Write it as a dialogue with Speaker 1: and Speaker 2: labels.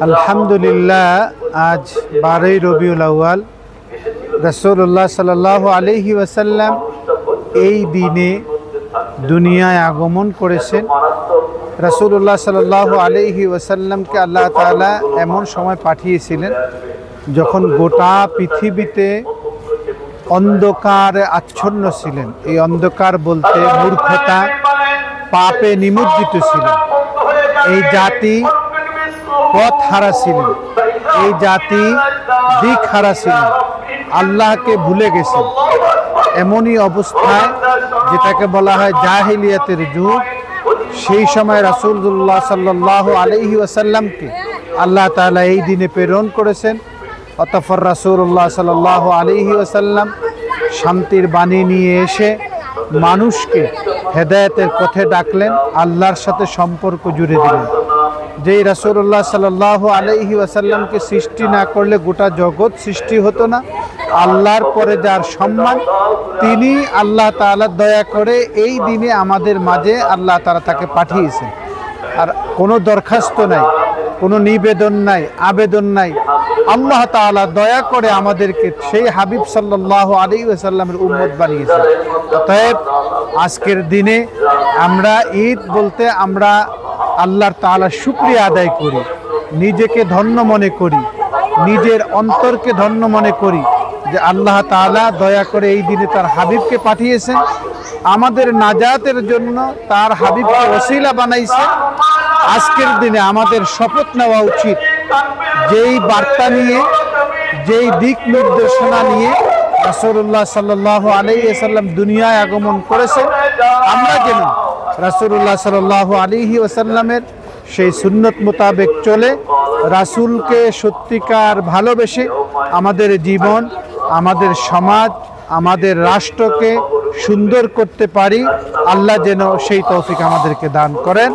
Speaker 1: আলহামদুলিল্লাহ, আজ 12ই রবিউল আউয়াল। রাসূলুল্লাহ সাল্লাল্লাহু আলাইহি ওয়াসাল্লাম এই দিনে দুনিয়ায় আগমন করেছেন। রাসূলুল্লাহ সাল্লাল্লাহু আলাইহি ওয়াসাল্লামকে আল্লাহ তাআলা এমন সময় পাঠিয়েছিলেন যখন গোটা পৃথিবীতে অন্ধকারে আচ্ছন্ন ছিলেন। এই অন্ধকার বলতে মূর্খতা, পাপে নিমজ্জিত ছিলেন। এই জাতি পথ হারা ছিলেন, এই জাতি দিক হারা ছিলেন, আল্লাহকে ভুলে গেছেন। এমনই অবস্থায় যেটাকে বলা হয় জাহিলিয়াতের যুগ, সেই সময় রাসূলুল্লাহ সাল্লাল্লাহু আলাইহি ওয়াসাল্লামকে আল্লাহ তাআলা এই দিনে প্রেরণ করেছেন। অতঃপর রাসূলুল্লাহ সাল্লাল্লাহু আলাইহি ওয়াসাল্লাম শান্তির বাণী নিয়ে এসে মানুষকে হেদায়েতের পথে ডাকলেন, আল্লাহর সাথে সম্পর্ক জুড়ে দিলেন। যেই রাসূলুল্লাহ সাল্লাল্লাহু আলাইহি ওয়াসাল্লামকে সৃষ্টি না করলে গোটা জগৎ সৃষ্টি হতো না। আল্লাহর পরে যার সম্মান, তিনি আল্লাহ তাআলা দয়া করে এই দিনে আমাদের মাঝে আল্লাহ তাআলা তাকে পাঠিয়েছেন। আর কোনো দরখাস্ত নাই, কোনো নিবেদন নাই, আবেদন নাই। আল্লাহ তাআলা দয়া করে আমাদেরকে সেই হাবিব সাল্লাল্লাহু আলাইহি ওয়াসাল্লামের উম্মত বানিয়েছেন। অতএব আজকের দিনে আমরা ঈদ বলতে আমরা আল্লাহর তাআলার শুকরিয়া আদায় করি, নিজেকে ধন্য মনে করি, নিজের অন্তরকে ধন্য মনে করি যে আল্লাহ তাআলা দয়া করে এই দিনে তার হাবিবকে পাঠিয়েছেন, আমাদের নাজাতের জন্য তার হাবিবকে ওসিলা বানাইছে। আজকের দিনে আমাদের শপথ নেওয়া উচিত, যেই বার্তা নিয়ে, যেই দিক নির্দেশনা নিয়ে রাসূলুল্লাহ সাল্লাল্লাহু আলাইহি ওয়াসাল্লাম দুনিয়ায় আগমন করেছেন, আমরা যেন রাসূলুল্লাহ সাল্লাল্লাহু আলাইহি ওয়াসাল্লামের সেই সুন্নত মোতাবেক চলে রাসূলকে সত্যিকার ভালোবেসে আমাদের জীবন, আমাদের সমাজ, আমাদের রাষ্ট্রকে সুন্দর করতে পারি। আল্লাহ যেন সেই তৌফিক আমাদেরকে দান করেন।